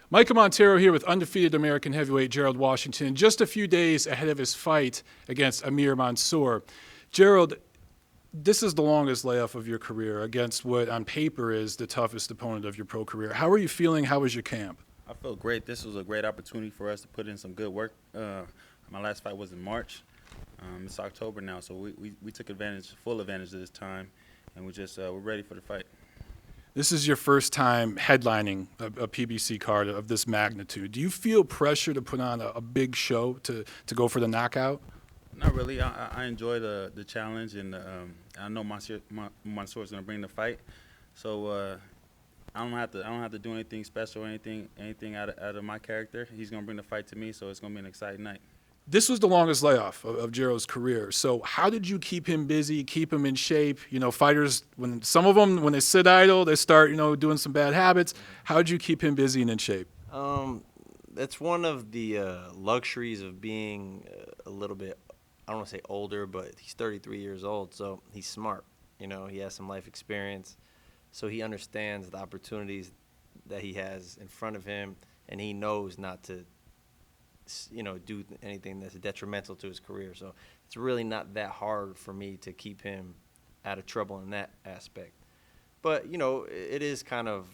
Michael Montero here with undefeated American heavyweight Gerald Washington, just a few days ahead of his fight against Amir Mansour. Gerald, this is the longest layoff of your career against what on paper is the toughest opponent of your pro career. How are you feeling? How was your camp? I feel great. This was a great opportunity for us to put in some good work. My last fight was in March. It's October now, so we took full advantage of this time, and we're ready for the fight. This is your first time headlining a PBC card of this magnitude. Do you feel pressure to put on a big show to go for the knockout? Not really. I enjoy the challenge, and I know Mansour is going to bring the fight. So I don't have to do anything special or anything out of my character. He's going to bring the fight to me, so it's going to be an exciting night. This was the longest layoff of Gerald's career. So how did you keep him busy, keep him in shape? You know, fighters, when they sit idle, they start, doing some bad habits. How did you keep him busy and in shape? That's one of the luxuries of being a little bit, I don't want to say older, but he's 33 years old, so he's smart. He has some life experience, so he understands the opportunities that he has in front of him, and he knows not to do anything that's detrimental to his career. So it's really not that hard for me to keep him out of trouble in that aspect. But, it is kind of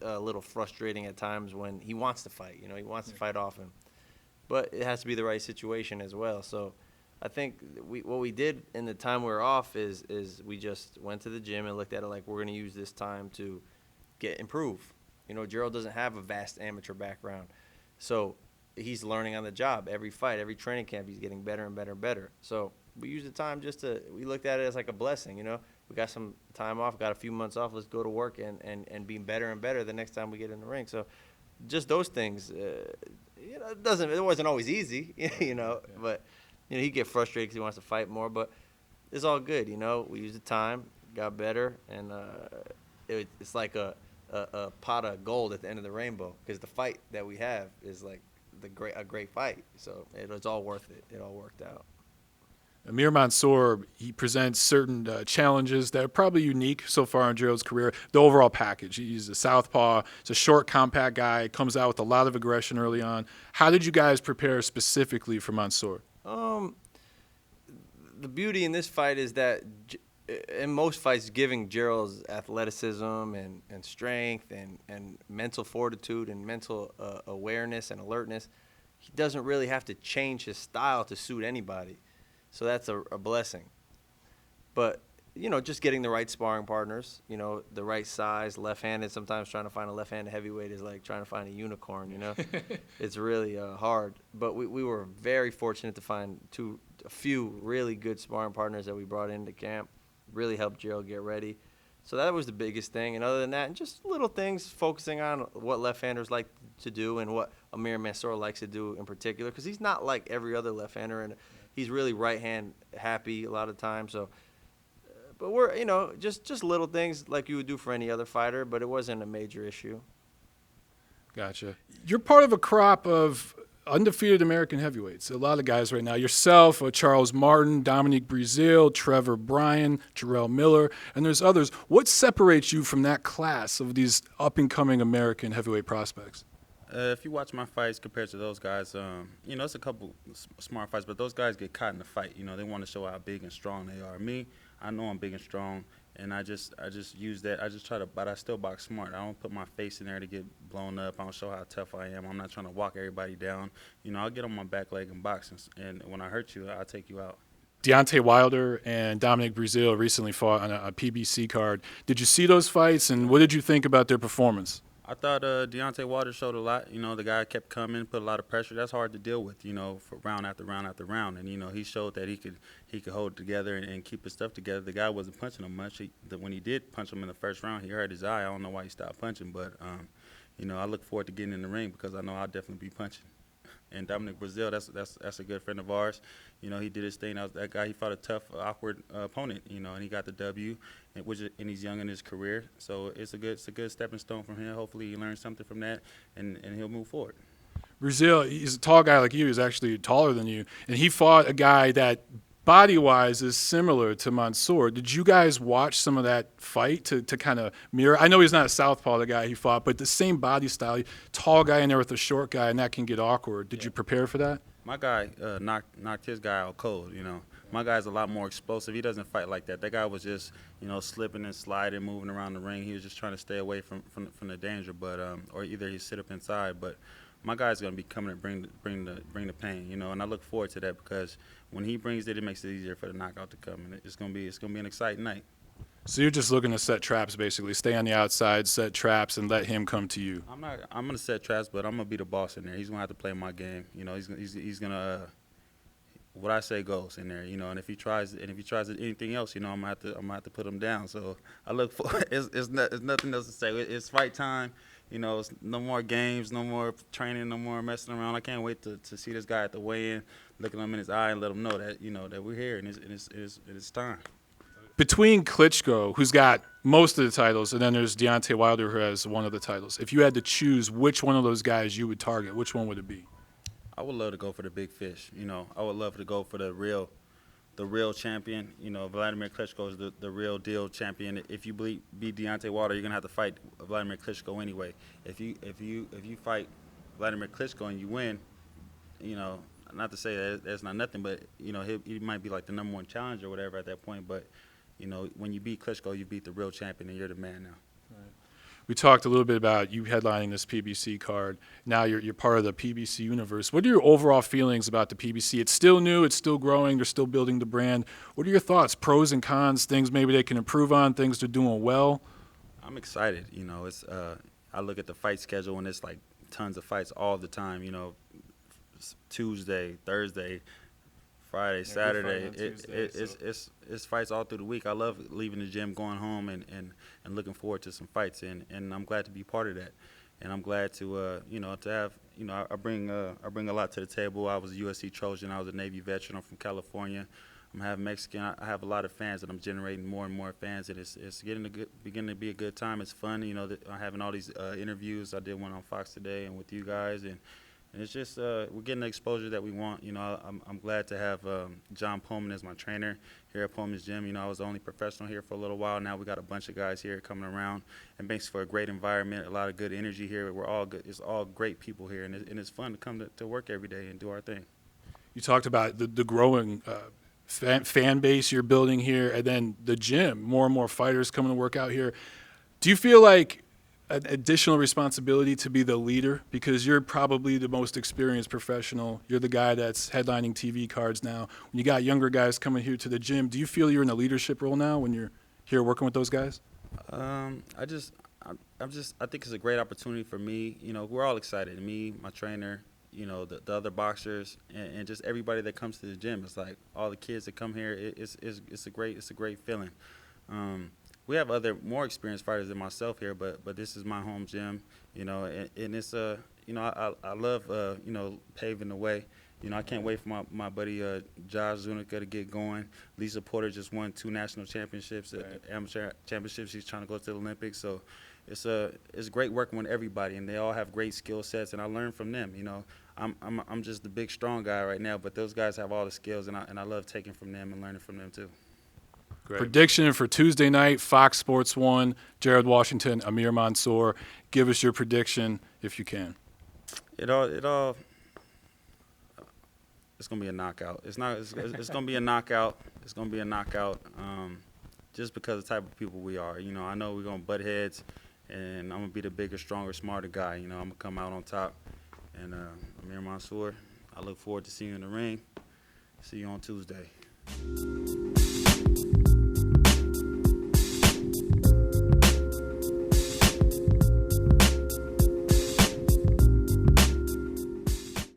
a little frustrating at times when he wants to fight. He wants to fight often. But it has to be the right situation as well. So I think what we did in the time we were off is we just went to the gym and looked at it like we're going to use this time to improve. Gerald doesn't have a vast amateur background. So he's learning on the job. Every fight, every training camp, he's getting better and better and better. So we used the time we looked at it as like a blessing, We got some time off, got a few months off. Let's go to work and be better and better the next time we get in the ring. So just those things, it wasn't always easy, but, he'd get frustrated because he wants to fight more. But it's all good, We used the time, got better, and it's like a pot of gold at the end of the rainbow because the fight that we have is like a great fight. So it was all worth it. It all worked out. Amir Mansour, he presents certain challenges that are probably unique so far in Gerald's career. The overall package, he's a southpaw, he's a short, compact guy, comes out with a lot of aggression early on. How did you guys prepare specifically for Mansour? The beauty in this fight is that in most fights, giving Gerald's athleticism and strength and mental fortitude and mental awareness and alertness, he doesn't really have to change his style to suit anybody. So that's a blessing. But, just getting the right sparring partners, the right size, left-handed. Sometimes trying to find a left-handed heavyweight is like trying to find a unicorn, It's really hard. But we were very fortunate to find a few really good sparring partners that we brought into camp. Really helped Gerald get ready. So that was the biggest thing. And other than that, just little things, focusing on what left-handers like to do and what Amir Mansour likes to do in particular, because he's not like every other left-hander, and he's really right-hand happy a lot of times. So, but we're, just little things like you would do for any other fighter, but it wasn't a major issue. Gotcha. You're part of a crop of undefeated American heavyweights. A lot of guys right now. Yourself, Charles Martin, Dominique Breazeale, Trevor Bryan, Jarrell Miller, and there's others. What separates you from that class of these up-and-coming American heavyweight prospects? If you watch my fights compared to those guys, it's a couple smart fights, but those guys get caught in the fight. They want to show how big and strong they are. Me, I know I'm big and strong, and I just use that. But I still box smart. I don't put my face in there to get blown up. I don't show how tough I am. I'm not trying to walk everybody down. I'll get on my back leg and box, and when I hurt you, I'll take you out. Deontay Wilder and Dominique Breazeale recently fought on a PBC card. Did you see those fights, and what did you think about their performance? I thought Deontay Wilder showed a lot. The guy kept coming, put a lot of pressure. That's hard to deal with, for round after round after round. And he showed that he could hold it together and keep his stuff together. The guy wasn't punching him much. When he did punch him in the first round, he hurt his eye. I don't know why he stopped punching, but I look forward to getting in the ring because I know I'll definitely be punching. And Dominique Breazeale, that's a good friend of ours. He did his thing. That guy, he fought a tough, awkward opponent. And he got the W, and he's young in his career. So it's a good stepping stone from him. Hopefully, he learns something from that, and he'll move forward. Breazeale, he's a tall guy like you. He's actually taller than you, and he fought a guy that body-wise is similar to Mansour. Did you guys watch some of that fight to kind of mirror? I know he's not a southpaw, the guy he fought, but the same body style, tall guy in there with a short guy, and that can get awkward. Did you prepare for that? My guy knocked his guy out cold, you know. My guy's a lot more explosive. He doesn't fight like that. That guy was just, you know, slipping and sliding, moving around the ring. He was just trying to stay away from the danger, but or either he sit up inside. But my guy's gonna be coming to bring the pain, you know. And I look forward to that because when he brings it, it makes it easier for the knockout to come, and it's gonna be an exciting night. So you're just looking to set traps, basically, stay on the outside, set traps, and let him come to you. I'm gonna set traps, but I'm gonna be the boss in there. He's gonna have to play my game, you know. He's gonna. What I say goes in there, you know, and if he tries anything else, you know, I'm gonna have to put him down. So I look for it's nothing else to say. It's fight time, you know. It's no more games, no more training, no more messing around. I can't wait to see this guy at the weigh-in, look at him in his eye, and let him know that, you know, that we're here and it's time. Between Klitschko, who's got most of the titles, and then there's Deontay Wilder, who has one of the titles. If you had to choose which one of those guys you would target, which one would it be? I would love to go for the big fish. You know, I would love to go for the real champion. You know, Wladimir Klitschko is the real deal champion. If you beat Deontay Wilder, you're gonna have to fight Wladimir Klitschko anyway. If you fight Wladimir Klitschko and you win, you know, not to say that that's not nothing, but you know, he might be like the #1 challenger or whatever at that point. But you know, when you beat Klitschko, you beat the real champion, and you're the man now. We talked a little bit about you headlining this PBC card. Now you're part of the PBC universe. What are your overall feelings about the PBC? It's still new. It's still growing. They're still building the brand. What are your thoughts, pros and cons, things maybe they can improve on, things they're doing well? I'm excited. You know, it's I look at the fight schedule, and it's like tons of fights all the time. You know, Tuesday, Thursday, Friday, Saturday. It's fights all through the week. I love leaving the gym, going home, and looking forward to some fights. And I'm glad to be part of that. And I'm glad to you know, to have, you know, I bring a lot to the table. I was a USC Trojan. I was a Navy veteran. I'm from California. I'm half Mexican. I have a lot of fans, and I'm generating more and more fans. And it's beginning to be a good time. It's fun. You know, I'm having all these interviews. I did one on Fox today and with you guys, and it's just we're getting the exposure that we want. You know, I'm glad to have John Pullman as my trainer here at Pullman's Gym. You know, I was the only professional here for a little while. Now we got a bunch of guys here coming around. It makes for a great environment, a lot of good energy here. We're all good. It's all great people here, and it's fun to come to work every day and do our thing. You talked about the growing fan base you're building here, and then the gym, more and more fighters coming to work out here. Do you feel like an additional responsibility to be the leader, because you're probably the most experienced professional? You're the guy that's headlining TV cards now. When you got younger guys coming here to the gym, do you feel you're in a leadership role now when you're here working with those guys? I think it's a great opportunity for me. You know, we're all excited. Me, my trainer, you know, the other boxers, and just everybody that comes to the gym. It's like all the kids that come here. It's a great feeling. We have more experienced fighters than myself here, but this is my home gym, you know, and it's you know, I love you know, paving the way. You know, I can't wait for my buddy Josh Zunica to get going. Lisa Porter just won 2 national championships, amateur championships. She's trying to go to the Olympics, so it's great working with everybody, and they all have great skill sets, and I learn from them. You know, I'm just the big strong guy right now, but those guys have all the skills, and I love taking from them and learning from them too. Great. Prediction for Tuesday night, Fox Sports 1, Gerald Washington, Amir Mansour. Give us your prediction if you can. It's gonna be a knockout. It's gonna be a knockout. It's gonna be a knockout. Just because of the type of people we are. You know, I know we're gonna butt heads, and I'm gonna be the bigger, stronger, smarter guy. You know, I'm gonna come out on top. And Amir Mansour, I look forward to seeing you in the ring. See you on Tuesday.